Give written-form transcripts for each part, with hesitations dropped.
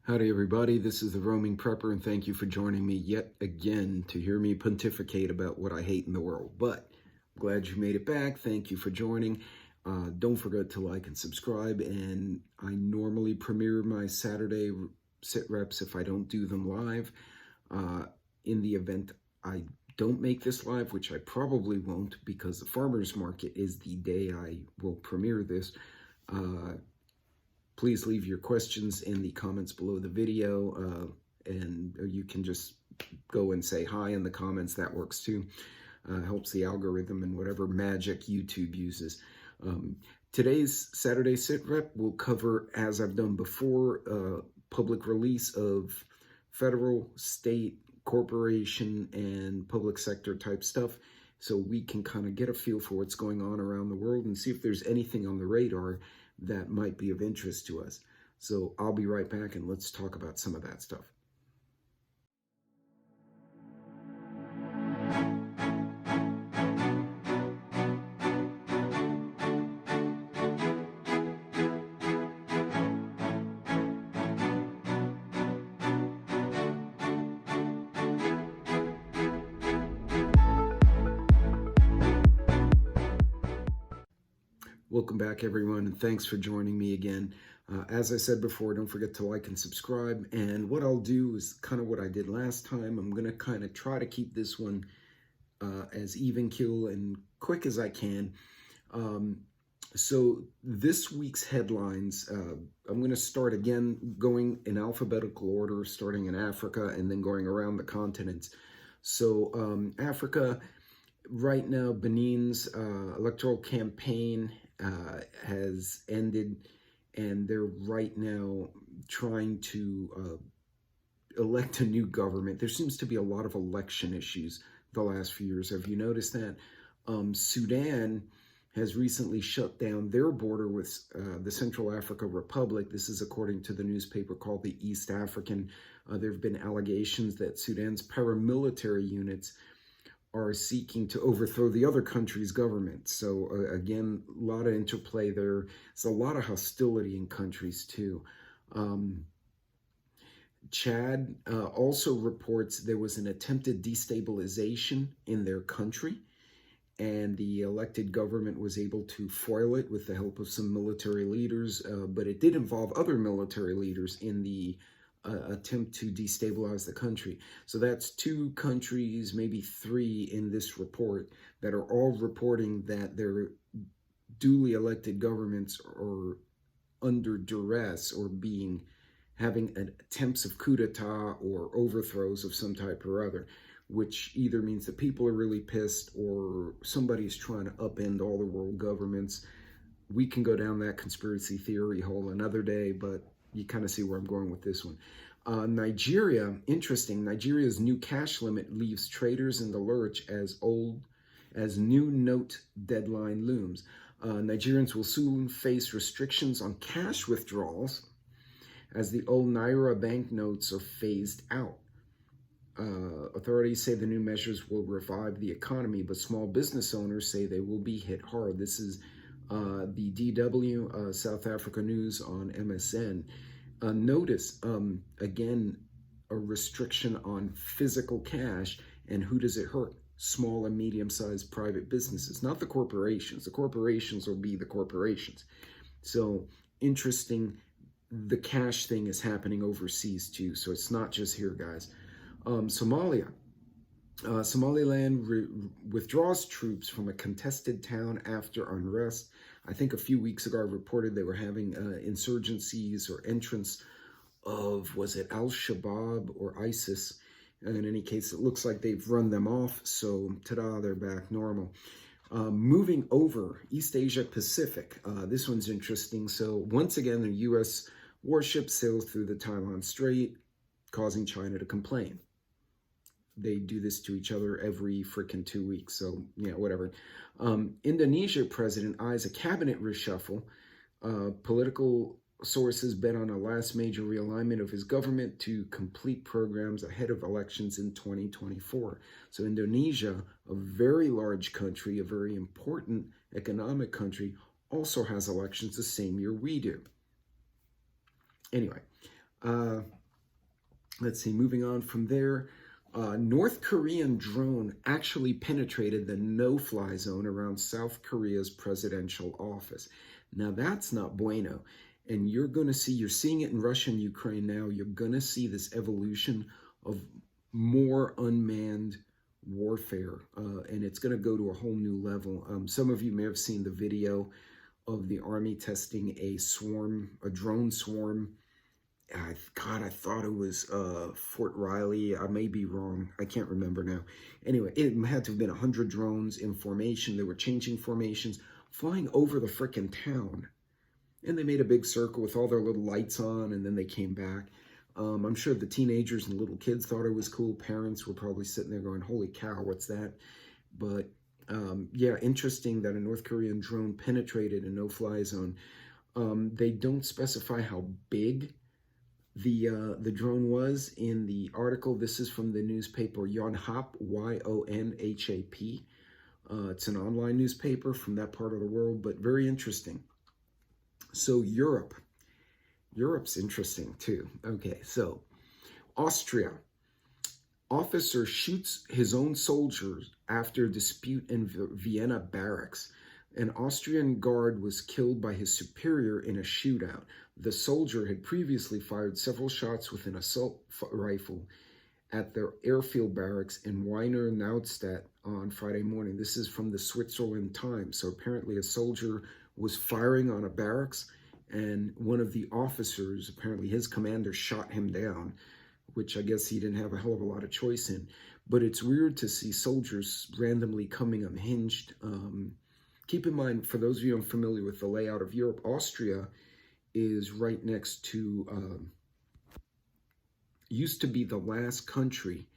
Howdy everybody, this is the Roaming Prepper and thank you for joining me yet again to hear me pontificate about what I hate in the world. But I'm glad you made it back. Thank you for joining. Don't forget to like and subscribe, and I normally premiere my Saturday sit reps if I don't do them live. In the event I don't make this live, which I probably won't because the farmers market is the day I will premiere this. Please leave your questions in the comments below the video, and you can just go and say hi in the comments. That works too. Helps the algorithm and whatever magic YouTube uses. Today's Saturday Sit Rep will cover, as I've done before, public release of federal, state, corporation, and public sector type stuff, so we can kind of get a feel for what's going on around the world and see if there's anything on the radar that might be of interest to us. So I'll be right back and let's talk about some of that stuff. Welcome back, everyone, and thanks for joining me again. As I said before, don't forget to like and subscribe. And what I'll do is kind of what I did last time. I'm going to kind of try to keep this one as even keel and quick as I can. So this week's headlines, I'm going to start again going in alphabetical order, starting in Africa and then going around the continents. So Africa, right now, Benin's electoral campaign has ended, and they're right now trying to elect a new government. There seems to be a lot of election issues the last few years. Have you noticed that? Sudan has recently shut down their border with the Central Africa Republic. This is according to the newspaper called the East African. There have been allegations that Sudan's paramilitary units are seeking to overthrow the other country's government. So again, a lot of interplay there. There's a lot of hostility in countries too. Chad also reports there was an attempted destabilization in their country, and the elected government was able to foil it with the help of some military leaders, but it did involve other military leaders in the attempt to destabilize the country. So that's two countries, maybe three in this report, that are all reporting that their duly elected governments are under duress or having attempts of coup d'etat or overthrows of some type or other, which either means that people are really pissed or somebody's trying to upend all the world governments. We can go down that conspiracy theory hole another day, but you kind of see where I'm going with this one. Nigeria, interesting. Nigeria's new cash limit leaves traders in the lurch as new note deadline looms. Nigerians will soon face restrictions on cash withdrawals as the old Naira banknotes are phased out. Authorities say the new measures will revive the economy, but small business owners say they will be hit hard. This is the DW, South Africa News on MSN. Notice, again, a restriction on physical cash, and who does it hurt? Small and medium-sized private businesses, not the corporations. The corporations will be the corporations. So, interesting, the cash thing is happening overseas too, so it's not just here, guys. Somaliland withdraws troops from a contested town after unrest. I think a few weeks ago I reported they were having insurgencies or entrance of, was it Al-Shabaab or ISIS? And in any case, it looks like they've run them off. So, ta-da, they're back normal. Moving over, East Asia Pacific. This one's interesting. So once again, the U.S. warship sails through the Taiwan Strait, causing China to complain. They do this to each other every freaking 2 weeks. So, yeah, whatever. Indonesia president eyes a cabinet reshuffle. Political sources bet on a last major realignment of his government to complete programs ahead of elections in 2024. So Indonesia, a very large country, a very important economic country, also has elections the same year we do. Anyway, Uh, let's see, moving on from there. North Korean drone actually penetrated the no-fly zone around South Korea's presidential office. Now that's not bueno. And you're going to see, you're seeing it in Russia and Ukraine now, you're going to see this evolution of more unmanned warfare. And it's going to go to a whole new level. Some of you may have seen the video of the Army testing a swarm, a drone swarm. God, I thought it was Fort Riley. I may be wrong. I can't remember now. Anyway, it had to have been 100 drones in formation. They were changing formations, flying over the frickin' town. And they made a big circle with all their little lights on, and then they came back. I'm sure the teenagers and little kids thought it was cool. Parents were probably sitting there going, holy cow, what's that? But yeah, interesting that a North Korean drone penetrated a no-fly zone. They don't specify how big the drone was in the article. This is from the newspaper Yonhap, Yonhap. It's an online newspaper from that part of the world, but very interesting. So Europe's interesting too. Okay, so Austria. Officer shoots his own soldiers after dispute in Vienna barracks. An Austrian guard was killed by his superior in a shootout. The soldier had previously fired several shots with an assault rifle at their airfield barracks in Wiener Neustadt on Friday morning. This is from the Switzerland Times. So apparently a soldier was firing on a barracks, and one of the officers, apparently his commander, shot him down, which I guess he didn't have a hell of a lot of choice in. But it's weird to see soldiers randomly coming unhinged. Keep in mind, for those of you unfamiliar with the layout of Europe, Austria is right next to, used to be the last country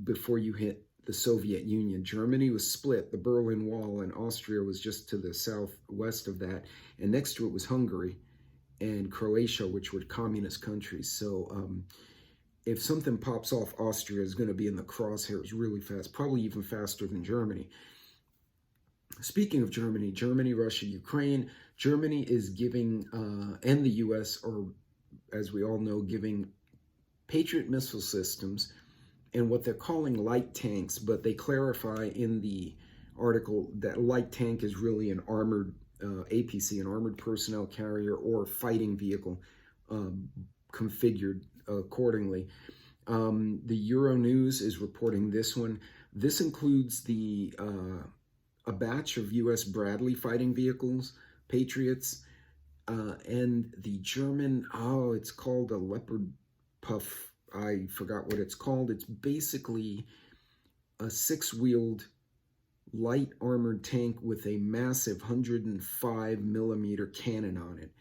before you hit the Soviet Union. Germany was split, the Berlin Wall, and Austria was just to the southwest of that. And next to it was Hungary and Croatia, which were communist countries. So if something pops off, Austria is going to be in the crosshairs really fast, probably even faster than Germany. Speaking of Germany, Russia, Ukraine, Germany is giving, and the U.S. are, as we all know, giving Patriot missile systems and what they're calling light tanks, but they clarify in the article that light tank is really an armored APC, an armored personnel carrier or fighting vehicle, configured accordingly. The Euronews is reporting this one. This includes a batch of U.S. Bradley fighting vehicles, Patriots, and the German, it's called a Leopard Puff. I forgot what it's called. It's basically a six-wheeled light armored tank with a massive 105 millimeter cannon on it.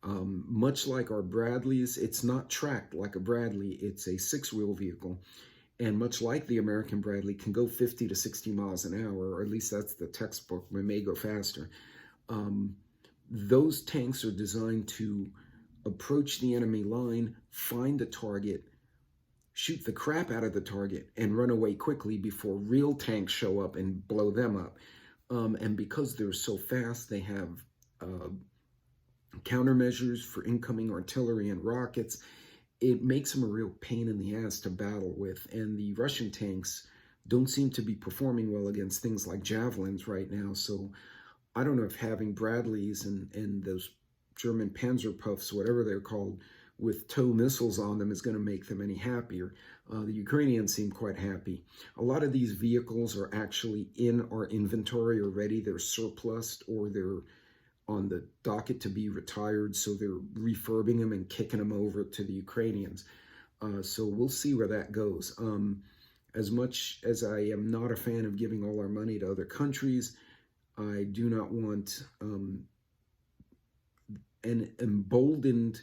Much like our Bradleys, it's not tracked like a Bradley. It's a six-wheel vehicle. And much like the American Bradley, can go 50 to 60 miles an hour, or at least that's the textbook. It may go faster. Those tanks are designed to approach the enemy line, find a target, shoot the crap out of the target, and run away quickly before real tanks show up and blow them up. And because they're so fast, they have countermeasures for incoming artillery and rockets. It makes them a real pain in the ass to battle with. And the Russian tanks don't seem to be performing well against things like javelins right now. So I don't know if having Bradleys and those German Panzerpuffs, whatever they're called, with tow missiles on them is going to make them any happier. The Ukrainians seem quite happy. A lot of these vehicles are actually in our inventory already. They're surplus or they're on the docket to be retired, so they're refurbing them and kicking them over to the Ukrainians. So we'll see where that goes. As much as I am not a fan of giving all our money to other countries, I do not want an emboldened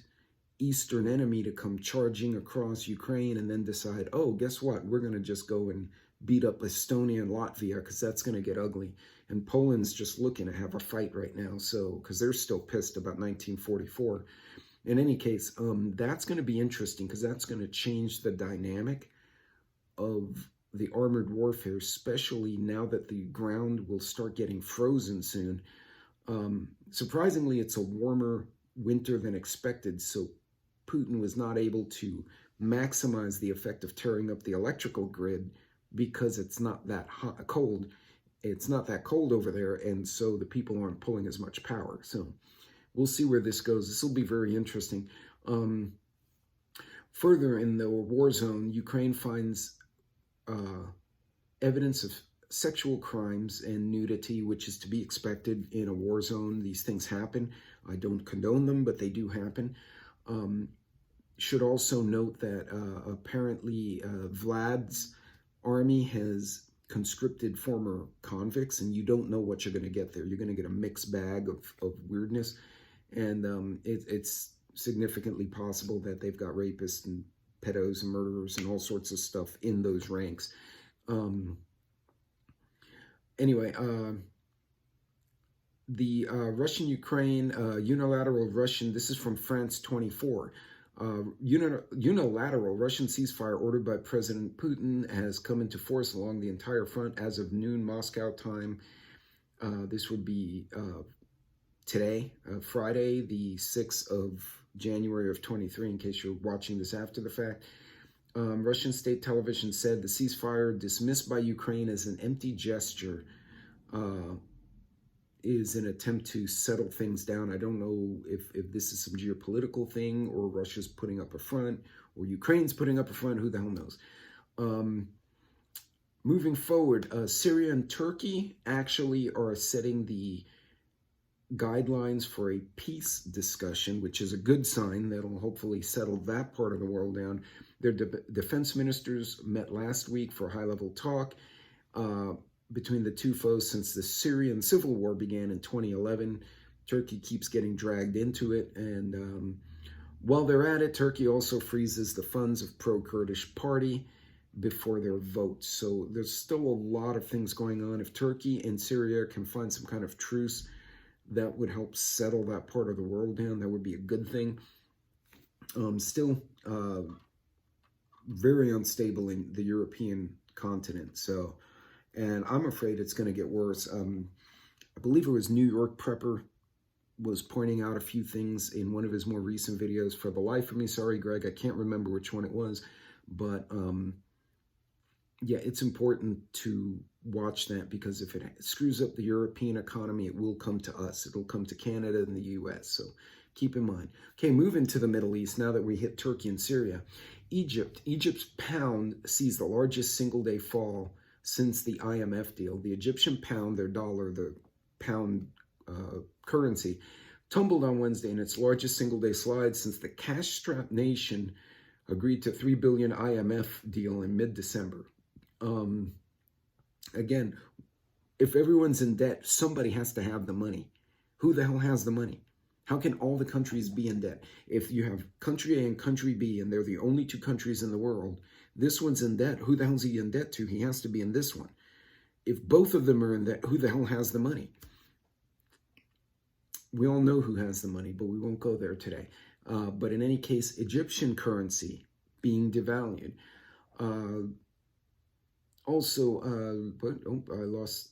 Eastern enemy to come charging across Ukraine and then decide, oh, guess what? We're going to just go and beat up Estonia and Latvia because that's going to get ugly. And Poland's just looking to have a fight right now, so because they're still pissed about 1944. In any case, that's going to be interesting because that's going to change the dynamic of the armored warfare, especially now that the ground will start getting frozen soon. Surprisingly, it's a warmer winter than expected, so Putin was not able to maximize the effect of tearing up the electrical grid because it's not that cold. It's not that cold over there, and so the people aren't pulling as much power. So we'll see where this goes. This will be very interesting. Further in the war zone, Ukraine finds evidence of sexual crimes and nudity, which is to be expected in a war zone. These things happen. I don't condone them, but they do happen. Should also note that apparently Vlad's army has conscripted former convicts, and you don't know what you're going to get there. You're going to get a mixed bag of weirdness, and it's significantly possible that they've got rapists and pedos and murderers and all sorts of stuff in those ranks. Anyway, the Russian-Ukraine unilateral Russian, this is from France 24, unilateral Russian ceasefire ordered by President Putin has come into force along the entire front as of noon Moscow time. This would be today, Friday, the 6th of January of 23, in case you're watching this after the fact. Russian state television said the ceasefire, dismissed by Ukraine as an empty gesture, is an attempt to settle things down. I don't know if this is some geopolitical thing, or Russia's putting up a front, or Ukraine's putting up a front. Who the hell knows? Moving forward, Syria and Turkey actually are setting the guidelines for a peace discussion, which is a good sign. That'll hopefully settle that part of the world down. Their defense ministers met last week for high-level talk between the two foes since the Syrian civil war began in 2011. Turkey keeps getting dragged into it, and while they're at it, Turkey also freezes the funds of pro-Kurdish party before their vote. So there's still a lot of things going on. If Turkey and Syria can find some kind of truce, that would help settle that part of the world down. That would be a good thing. Still very unstable in the European continent. So, and I'm afraid it's going to get worse. I believe it was New York Prepper was pointing out a few things in one of his more recent videos. For the life of me, sorry, Greg, I can't remember which one it was. But yeah, it's important to watch that, because if it screws up the European economy, it will come to us. It'll come to Canada and the US. So keep in mind. Okay, moving to the Middle East, now that we hit Turkey and Syria. Egypt's pound sees the largest single-day fall since the IMF deal. The Egyptian pound, their dollar, the pound currency, tumbled on Wednesday in its largest single-day slide since the cash-strapped nation agreed to $3 billion IMF deal in mid-December. Again, if everyone's in debt, somebody has to have the money. Who the hell has the money? How can all the countries be in debt? If you have country A and country B, and they're the only two countries in the world, this one's in debt. Who the hell's he in debt to? He has to be in this one. If both of them are in debt, who the hell has the money? We all know who has the money, but we won't go there today. But in any case, Egyptian currency being devalued. I lost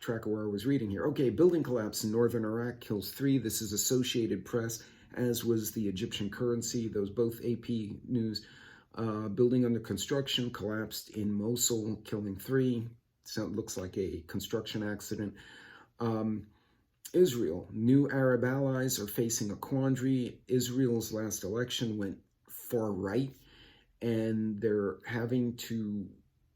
track of where I was reading here. Okay, building collapse in northern Iraq kills 3. This is Associated Press, as was the Egyptian currency. Those both AP news. Building under construction collapsed in Mosul, killing 3. So it looks like a construction accident. Israel, new Arab allies are facing a quandary. Israel's last election went far right, and they're having to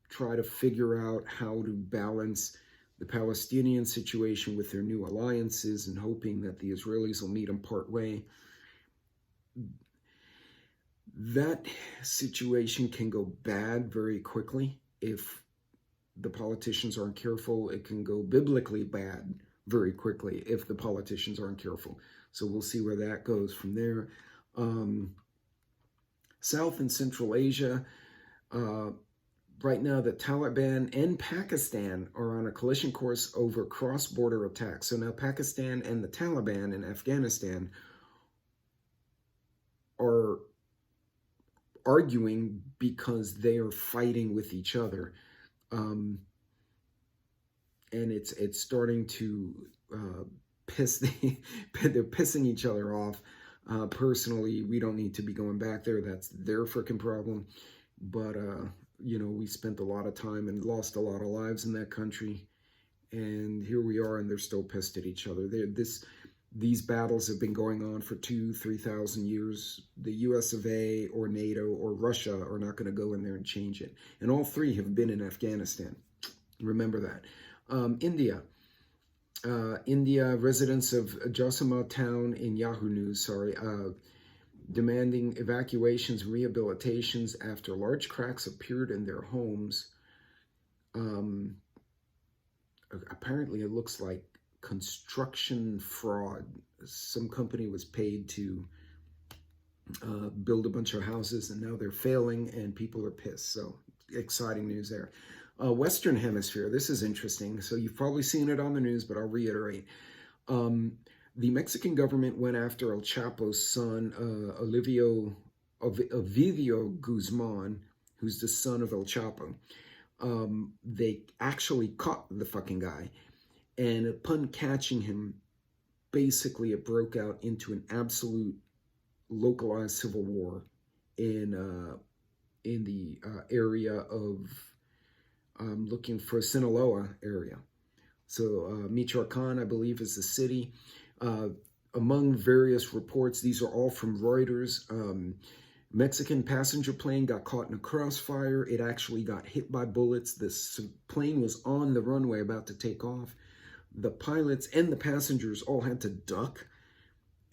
try to figure out how to balance the Palestinian situation with their new alliances, and hoping that the Israelis will meet them part way. That situation can go bad very quickly if the politicians aren't careful. It can go biblically bad very quickly if the politicians aren't careful. So we'll see where that goes from there. South and Central Asia, right now the Taliban and Pakistan are on a collision course over cross-border attacks. So now Pakistan and the Taliban in Afghanistan are arguing because they are fighting with each other. And it's starting to they're pissing each other off. Personally, we don't need to be going back there. That's their freaking problem. But, we spent a lot of time and lost a lot of lives in that country. And here we are, and they're still pissed at each other. These battles have been going on for 2,000-3,000 years. The US of A or NATO or Russia are not going to go in there and change it. And all three have been in Afghanistan. Remember that. India, residents of Josama town in Yahoo News, demanding evacuations and rehabilitations after large cracks appeared in their homes. Apparently, it looks like construction fraud. Some company was paid to build a bunch of houses, and now they're failing, and people are pissed. So, exciting news there. Western Hemisphere, this is interesting. So you've probably seen it on the news, but I'll reiterate. The Mexican government went after El Chapo's son, Ovidio Guzman, who's the son of El Chapo. They actually caught the fucking guy. And upon catching him, basically it broke out into an absolute localized civil war in the area of, looking for Sinaloa area. So Michoacan, I believe, is the city. Among various reports, these are all from Reuters, Mexican passenger plane got caught in a crossfire. It actually got hit by bullets. This plane was on the runway about to take off. The pilots and the passengers all had to duck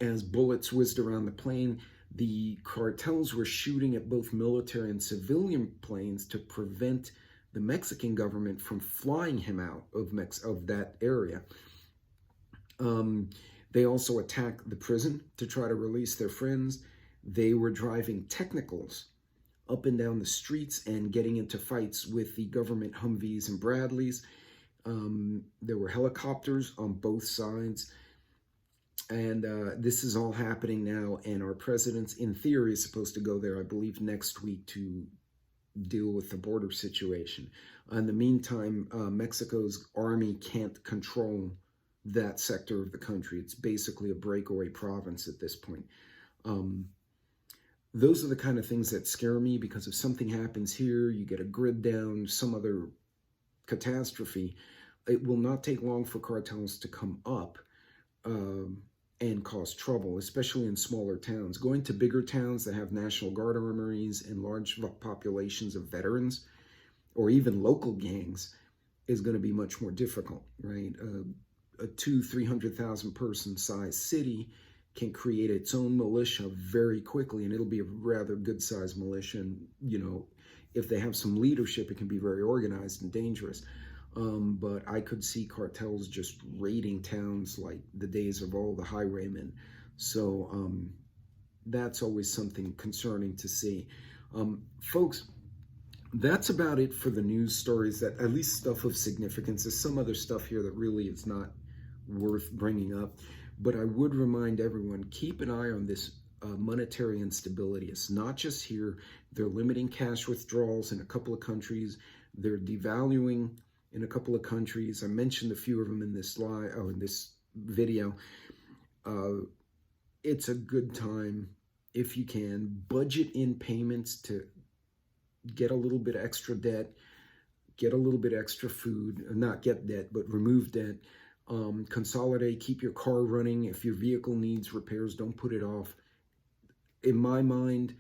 as bullets whizzed around the plane. The cartels were shooting at both military and civilian planes to prevent the Mexican government from flying him out of that area. They also attacked the prison to try to release their friends. They were driving technicals up and down the streets and getting into fights with the government Humvees and Bradleys. There were helicopters on both sides. And this is all happening now. And our president, in theory, is supposed to go there, I believe, next week to deal with the border situation. In the meantime, Mexico's army can't control that sector of the country. It's basically a breakaway province at this point. Those are the kind of things that scare me, because if something happens here, you get a grid down, some other catastrophe, it will not take long for cartels to come up and cause trouble, especially in smaller towns. Going to bigger towns that have National Guard armories and large populations of veterans, or even local gangs, is going to be much more difficult, right? A 200,000-300,000 person size city can create its own militia very quickly, and it'll be a rather good sized militia. And, if they have some leadership, it can be very organized and dangerous. But I could see cartels just raiding towns like the days of old, the highwaymen. So that's always something concerning to see. Folks, that's about it for the news stories, that at least stuff of significance. There's some other stuff here that really is not worth bringing up. But I would remind everyone, keep an eye on this monetary instability. It's not just here. They're limiting cash withdrawals in a couple of countries. They're devaluing in a couple of countries. I mentioned a few of them in this in this video. It's a good time, if you can, budget in payments to get a little bit extra debt, get a little bit extra food, not get debt, but remove debt. Consolidate, keep your car running. If your vehicle needs repairs, don't put it off. In my mind,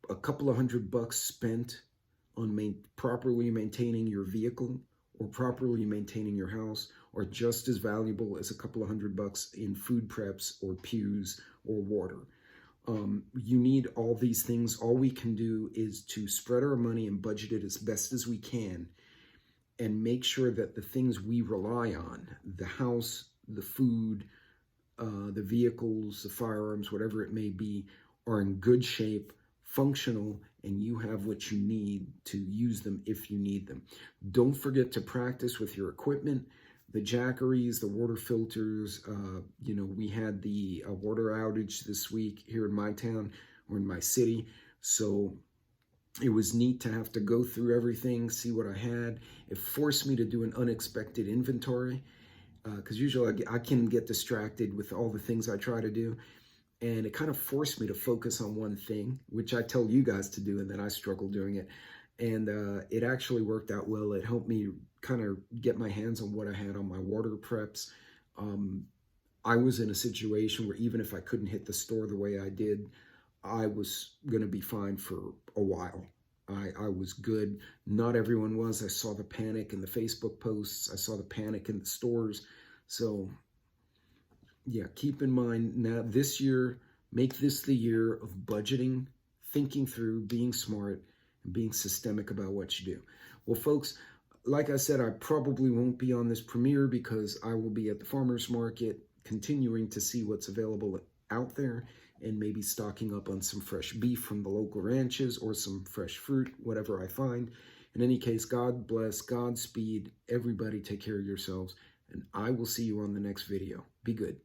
a couple of $100 spent on properly maintaining your vehicle or properly maintaining your house are just as valuable as a couple of $100 in food preps or pews or water. You need all these things. All we can do is to spread our money and budget it as best as we can, and make sure that the things we rely on, the house, the food, the vehicles, the firearms, whatever it may be, are in good shape, functional, and you have what you need to use them if you need them. Don't forget to practice with your equipment, the jackeries, the water filters. We had the water outage this week here in my town or in my city. So it was neat to have to go through everything, see what I had. It forced me to do an unexpected inventory, because usually I can get distracted with all the things I try to do. And it kind of forced me to focus on one thing, which I tell you guys to do, and then I struggle doing it. And it actually worked out well. It helped me kind of get my hands on what I had on my water preps. I was in a situation where even if I couldn't hit the store the way I did, I was going to be fine for a while. I was good. Not everyone was. I saw the panic in the Facebook posts. I saw the panic in the stores. So yeah, keep in mind now this year, make this the year of budgeting, thinking through, being smart, and being systemic about what you do. Well, folks, like I said, I probably won't be on this premiere because I will be at the farmer's market continuing to see what's available out there and maybe stocking up on some fresh beef from the local ranches or some fresh fruit, whatever I find. In any case, God bless, Godspeed, everybody take care of yourselves, and I will see you on the next video. Be good.